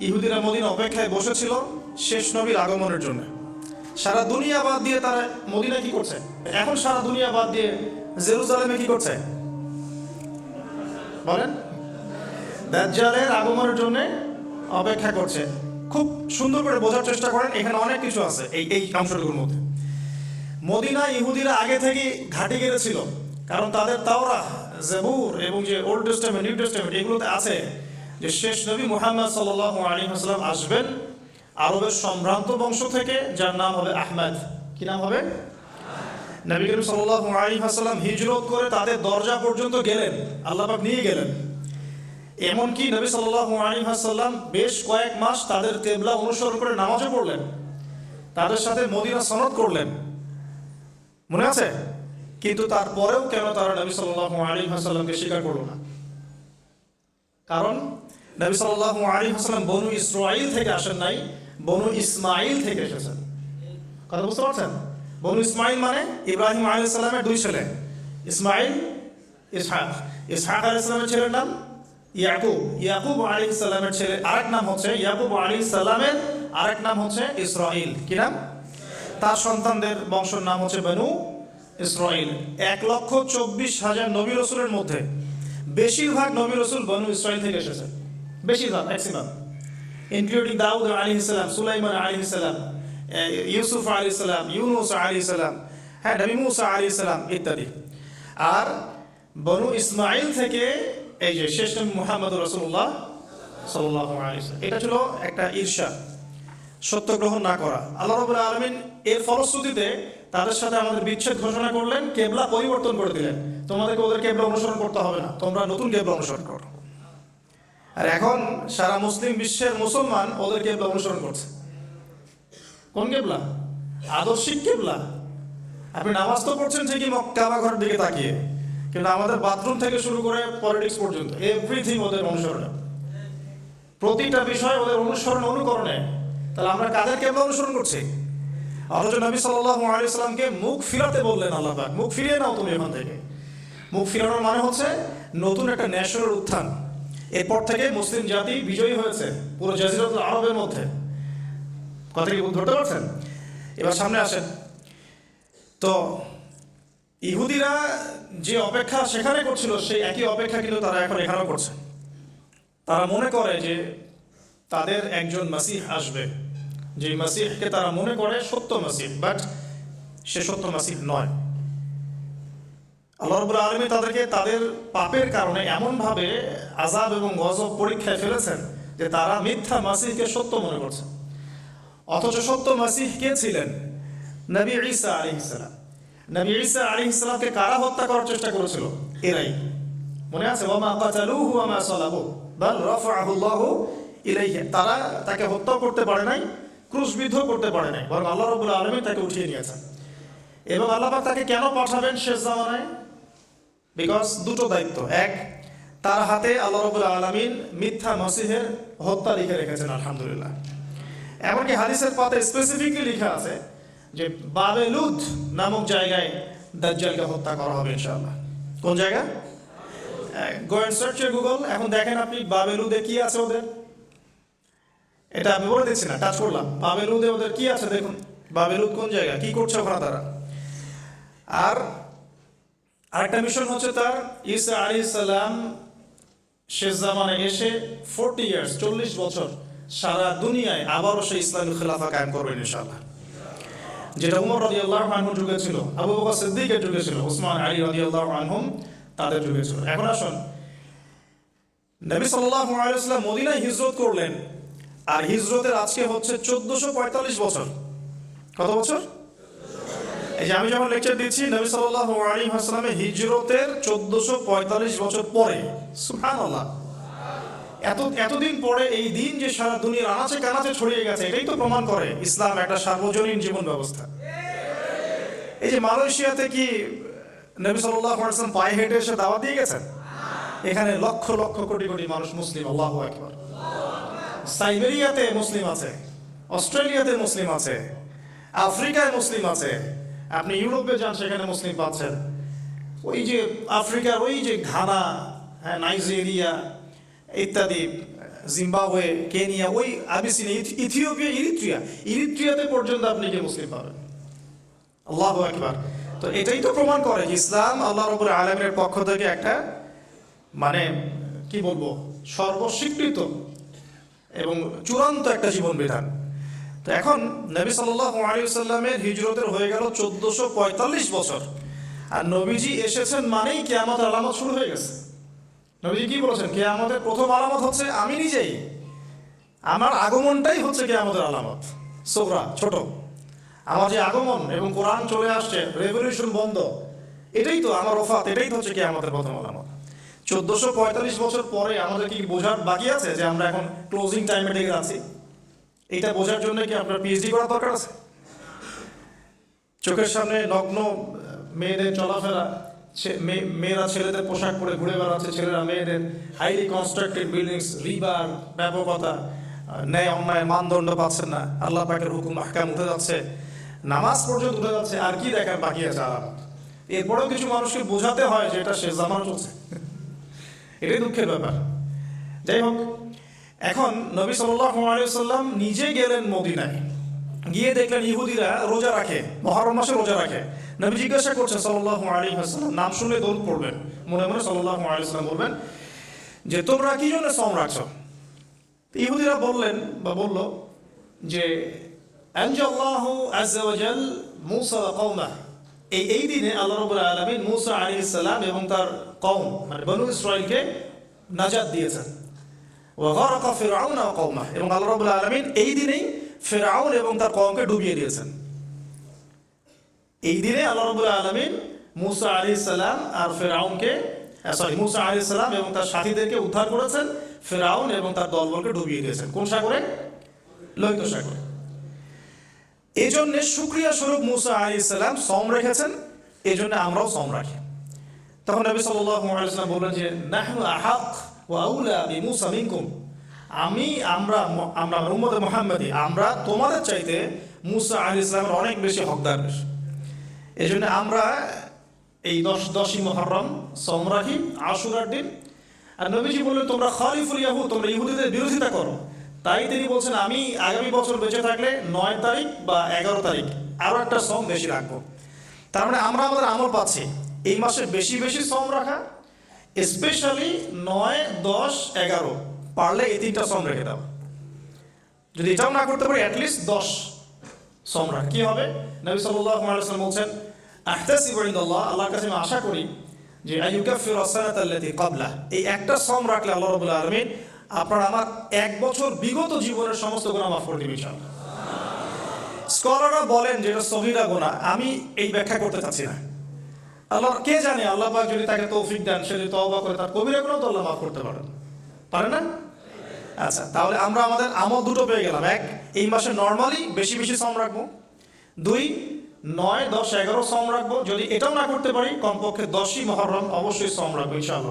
ইহুদিরা মদিনা অপেক্ষায় বসেছিল শেষ নবীর আগমনের জন্য। সারা দুনিয়া বাদ দিয়ে তারা মদিনা কি করছে? এখন সারা দুনিয়া বাদ দিয়ে জেরুজালেমে কি করছে বলেন? দাজ্জালের আগমনের জন্য অপেক্ষা করছে। খুব সুন্দর করে বোঝার চেষ্টা করেন, এখানে অনেক কিছু আছে এই অংশটুকুর মধ্যে। মদিনা ইহুদিরা আগে থেকে ঘাঁটি গেড়েছিল, কারণ তাদের তাওরাহ, জাবুর এবং যে ওল্ড টেস্টামেন্ট, নিউ টেস্টামেন্ট এগুলোতে আছে যে শেষ নবী মুহাম্মদ সাল্লাল্লাহু আলাইহি ওয়াসাল্লাম আসবেন আরবের সম্ভ্রান্ত বংশ থেকে, যার নাম হবে আহমদ। কি নাম হবে? নবী করিম সাল্লাল্লাহু আলাইহি ওয়াসাল্লাম হিজরত করে তাদের দরজা পর্যন্ত গেলেন, আল্লাহ পাক নিয়ে গেলেন। এমনকি নবী সাল্লাল্লাহু আলাইহি ওয়াসাল্লাম বেশ কয়েক মাস তাদের কিবলা অনুসরণ করে নামাজও পড়লেন, তাদের সাথে মদিনা সনদ করলেন, মনে আছে? কিন্তু তারপরেও কেন তারা নবী সাল্লাল্লাহু আলাইহি ওয়াসাল্লামকে স্বীকার করলো না? কারণ নবী সাল্লাল্লাহু আলাইহি ওয়াসাল্লাম বনু ইসরাঈল থেকে আসেন নাই, বনু ইসমাঈল থেকে এসেছেন। কথা বুঝতে পারছেন? বনু ইসমাঈল মানে ইব্রাহিম আলাইহিস সালামের দুই ছেলে, ইসমাঈল, ইসহাক। ইসহাক আলাইহিস সালামের ছেলের নাম ইয়াকুব। ইয়াকুব আলাইহিস সালামের ছেলে আরেক নাম হচ্ছে, ইয়াকুব আলাইহিস সালামের আরেক নাম হচ্ছে ইসরাঈল। কি নাম? তার সন্তানদের বংশের নাম হচ্ছে বনু ইসরাঈল। 1,24,000 নবী রাসূলের মধ্যে বেশিরভাগ নবী রাসূল বনু ইসরাঈল থেকে এসেছেন, বেশিরভাগ, ম্যাক্সিমাম, ইনক্লুডিং দাউদ আলাইহিস সালাম, সুলাইমান আলাইহিস সালাম, ইউসুফ আলাইহিস সালাম, ইউনুস আলাইহিস সালাম, হ্যাঁ, নবী মুসা আলাইহিস সালাম ইত্যাদি। আর বনু ইসমাঈল থেকে এই যে শেষ নবী মুহাম্মদ রাসূলুল্লাহ সাল্লাল্লাহু আলাইহি ওয়াসাল্লাম। এটা ছিল একটা ঈর্ষা, সত্য গ্রহণ না করা। আল্লাহ রাব্বুল আলামিন এর ফলশ্রুতিতে তাদের সাথে আমাদের বিচ্ছেদ ঘোষণা করলেন, কেবলা পরিবর্তন করে দিলেন। তোমাদেরকে ওদের কেবলা অনুসরণ করতে হবে না, তোমরা নতুন কেবলা অনুসরণ করো। আর এখন সারা মুসলিম বিশ্বের মুসলমান ওদের কেবলা অনুসরণ করছে। কোন কেবলা? আদর্শিক কেবলা। আপনি নামাজ তো পড়ছেন ঠিকই কাবা ঘরের দিকে তাকিয়ে, কিন্তু আমাদের বাথরুম থেকে শুরু করে পলিটিক্স পর্যন্ত এভরিথিং ওদের অনুসরণে, প্রতিটা বিষয় ওদের অনুসরণ অনুকরণে। তাহলে আমরা কাদের কেবলা অনুসরণ করছি? অথচ নবী সাল্লাল্লাহু আলাইহি সাল্লামকে মুখ ফিরাতে বললেন আল্লাহ পাক, মুখ ফিরিয়ে নাও তুমি এখান থেকে। মুখ ফিরানোর মানে হচ্ছে নতুন একটা ন্যাশনাল উত্থান। এরপর থেকে মুসলিম জাতি বিজয়ী হয়েছে পুরো জাজিরাতুল আরবের মধ্যে। কথা কি ধরতে পারছেন? এবার সামনে আসেন। তো ইহুদিরা যে অপেক্ষা সেখানে করছিল, সেই একই অপেক্ষা কিন্তু তারা এখন এখানেও করছে। তারা মনে করে যে তাদের একজন মাসিহ আসবে, যে মাসিহকে তারা মনে করে সত্য মাসিহ, বাট সে সত্য মাসিহ নয়। আল্লাহ রাব্বুল আলামিন তাদেরকে তাদের পাপের কারণে এমনভাবে আযাব এবং গজব পরীক্ষায় ফেলেছেন যে তারা মিথ্যা মাসিহকে সত্য মনে করছে। অথচ সত্য মাসিহ কে ছিলেন? নবী ঈসা আলাইহিস সালাম। নবী ঈসা আলাইহিস সালামকে কারা হত্যা করার চেষ্টা করেছিল? এরাই। মনে আছে? ওয়া মা কাতালুহু ওয়া মা সালাবুহু বাল রাফাআহু আল্লাহু ইলাইহি। তারা তাকে হত্যা করতে পারে নাই, ক্রুশবিদ্ধ করতে পারে নাই, বরং আল্লাহ রাব্বুল আলামিন তাকে উঠিয়ে নিয়েছেন। এবং আল্লাহ পাক তাকে কেন পাঠাবেন শেষ জামানায়? বিকজ দুটো দায়িত্ব। এক, তার হাতে আল্লাহ রাব্বুল আলামিন মিথ্যা মসিহের হত্যা লিখে রেখেছেন, আলহামদুলিল্লাহ। এমনকি হাদিসের পাতে স্পেসিফিকলি লেখা আছে যে বাবেলুদ নামক জায়গায় দাজ্জালকে হত্যা করা হবে ইনশাআল্লাহ। কোন জায়গা? Go and search in Google. এখন দেখেন আপনি বাবেলুদে কি আছে ওদের। এটা আমি বলে দিচ্ছি না, টাচ করলাম। বাবেলুদে ওদের কি আছে দেখুন। বাবেলুদ কোন জায়গা, কি করছে ওখানে তারা। আর আরেকটা মিশন হচ্ছে তার, ঈসা আলাইহিস সালাম শেষ জামানায় এসে 40 ইয়ার্স, 40 বছর সারা দুনিয়ায় আবারও সেই ইসলামী খেলাফা কায়েম করবেন ইনশাআল্লাহ। যেটা উমর রাদিয়াল্লাহু আনহুর যুগে ছিল, আবু বকর সিদ্দিকের যুগে ছিল, ওসমান আলী রাদিয়াল্লাহু আনহুম তাদের যুগে ছিল। এখন আসুন, নবী সাল্লাল্লাহু আলাইহি ওয়াসাল্লাম মদিনায় হিজরত করলেন, আর হিজরতের আজকে হচ্ছে 1445 বছর। কত বছর? এই যে আমি যখন লেকচার দিচ্ছি, নবী সাল্লাল্লাহু আলাইহি ওয়াসাল্লামের হিজরতের 1445 বছর পরে। সুবহানাল্লাহ। এতদিন পরে এই দিন যে সারা দুনিয়ার আনাচে কানাচে ছড়িয়ে গেছে, এটাই তো প্রমাণ করে ইসলাম একটা সার্বজনীন জীবন ব্যবস্থা। এই যে মালয়েশিয়াতে কি নবী সাল্লাল্লাহু আলাইহি ওয়াসাল্লাম পায়ে হেঁটে এসে দাওয়াত দিয়ে গেছেন? এখানে লক্ষ লক্ষ কোটি কোটি মানুষ মুসলিম। আল্লাহু আকবার। সাইবেরিয়াতে মুসলিম আছে, অস্ট্রেলিয়াতে মুসলিম আছে, আফ্রিকায় মুসলিম আছে। আপনি ইউরোপে যান, সেখানে মুসলিম পাচ্ছেন। ওই যে আফ্রিকার ওই যে ঘানা, নাইজেরিয়া ইত্যাদি, জিম্বাবুয়ে, কেনিয়া, ওই আবিসিনিয়া, ইথিওপিয়া, ইরিত্রিয়াতে পর্যন্ত আপনি কি মুসলিম পাবেন। আল্লাহু আকবার। তো এটাই তো প্রমাণ করে যে ইসলাম আল্লাহ রাব্বুল আলামিনের পক্ষ থেকে একটা মানে কি বলবো সর্বস্বীকৃত এবং চূড়ান্ত একটা জীবন বিধান। তো এখন নবী সাল্লাল্লাহু আলাইহি ওয়াসাল্লামের হিজরতের হয়ে গেল 1445 বছর, আর নবীজি এসেছেন মানেই কিয়ামতের আলামত শুরু হয়ে গেছে। নবীজি কি বলেছেন? কিয়ামতের প্রথম আলামত হচ্ছে আমি নিজেই, আমার আগমনটাই হচ্ছে কিয়ামতের আলামত। সোগরা, ছোট, আমার যে আগমন এবং কোরআন চলে আসছে, রেভলিউশন বন্ধ, এটাই তো আমার ওফাত, এটাই তো হচ্ছে কিয়ামতের প্রথম আলামত। 1445 বছর পরে আমাদের কি বোঝার বাকি আছে যে আমরা এখন ক্লোজিং টাইমে লেগে আছি? এটা বোঝার জন্য কি আপনার পিএইচডি করার দরকার আছে? চোখের সামনে নগ্ন মেয়েদের চলাফেরা, মেয়েরা ছেলেদের পোশাক পরে ঘুরে বেড়াচ্ছে, ছেলেরা মেয়েদের, হাইলি কনস্ট্রাক্টেড বিল্ডিংস, রিবার, ব্যাপকতা, ন্যায় অন্যায়ের মানদণ্ড পাচ্ছেন না, আল্লাহ পাকের হুকুম আহকাম উঠে যাচ্ছে, নামাজ পর্যন্ত উঠে যাচ্ছে, আর কি দেখার বাকি আছে আলামত? এরপরেও কিছু মানুষকে বোঝাতে হয় যে এটা শেষ জামানা চলছে। এটাই দুঃখের ব্যাপার। যাই হোক, এখন নবী সাল্লাল্লাহু আলাইহি ওয়াসাল্লাম নিজে গেলেন মদিনায়, গিয়ে দেখলেন ইহুদিরা রোজা রাখে, মুহররম মাসে রোজা রাখে। নবী জিজ্ঞাসা করছেন সাল্লাল্লাহু আলাইহি ওয়াসাল্লাম, নাম শুনলে দরুদ পড়বেন, মনে মনে সাল্লাল্লাহু আলাইহি ওয়াসাল্লাম বলবেন যে তোমরা কি জন্য সওম রাখছো? ইহুদিরা বললেন বা বলল যে আনজাল্লাহু আযজা ওয়া জাল মূসা ওয়া কওমা, এই দিনে আল্লাহ রাব্বুল আলামিন মূসা আলাইহিস সালাম এবং তার কওম মানে বনু ইসরাঈলকে নাজাত দিয়েছেন। ওয়া গারাকা ফিরআউন ওয়া কওমা, এবং আল্লাহ রাব্বুল আলামিন এই দিনেই ফিরআউন এবং তার কওমকে ডুবিয়ে দিয়েছেন। এই দিনে আল্লাহ রাব্বুল আলামিন মূসা আলাইহিস সালাম আর ফিরআউনকে মূসা আলাইহিস সালাম এবং তার সাথীদেরকে উদ্ধার করেছেন, ফিরআউন এবং তার দলবলকে ডুবিয়ে দিয়েছেন। কোন সাগরে? লোহিত সাগরে। এই জন্য শুকরিয়া স্বরূপ মূসা আলাইহিস সালাম সওম রেখেছেন, এই জন্য আমরাও সওম রাখি। তখন নবী সাল্লাল্লাহু আলাইহি ওয়াসাল্লাম বললেন যে নাহনু আহাক ওয়া আউলা বিমূসা মিনকুম, আমরা উম্মতে মুহাম্মাদি, আমরা তোমাদের চাইতে মূসা আলাইহিস সালামের অনেক বেশি হকদার। এই জন্য আমরা এই 10ই মুহররম সওম রাখি, আশুরার দিন। আর নবীজি বললেন তোমরা খালিফুল ইয়াহুদ, তোমরা ইহুদিদের বিরোধিতা করো। তাই তিনি বলছেন আমি আগামী বছর বেঁচে থাকলে 9 তারিখ বা 11 তারিখ আরও একটা সওম বেশি রাখবো। তার মানে আমরা আমাদের আমল পাচ্ছি এই মাসে বেশি বেশি সওম রাখা, স্পেশালি 9, 10, 11, পারলে এই 3টা সওম রেখে দাও। যদি এটাও না করতে পারি অ্যাটলিস্ট 10 সওম রাখ। কি হবে? নবী সাল্লাল্লাহু আলাইহি ওয়াসাল্লাম বলছেন আহতাসিবু ইনদাল্লাহ, আল্লাহর কাছে আমি আশা করি যে আইয়ুকাফিরু আস-সানাতা আল্লাতী ক্বাবলা, এই একটা সওম রাখলে আল্লাহ রাব্বুল আলামিন আপনার আমার 1 বছর বিগত জীবনের সমস্ত গুনাহ মাফ করে দিবেন ইনশাআল্লাহ। স্কলাররা বলেন যে এটা সগীরা গুনাহ, আমি এই ব্যাখ্যা করতে চাচ্ছি না। আল্লাহ কে জানে, আল্লাহ পাক যদি তাকে তৌফিক দেন, সে যদি তওবা করে তার কবিরা গুনাহ তো আল্লাহ মাফ করতে পারেন না? আচ্ছা, তাহলে আমরা আমাদের আমল দুটো পেয়ে গেলাম। 1, এই মাসে নরমালি বেশি বেশি সওম রাখবো। 2, 9, 10, 11 সওম রাখবো। যদি এটাও না করতে পারি কমপক্ষে 10ই মুহররম অবশ্যই সওম রাখবো ইনশাআল্লাহ।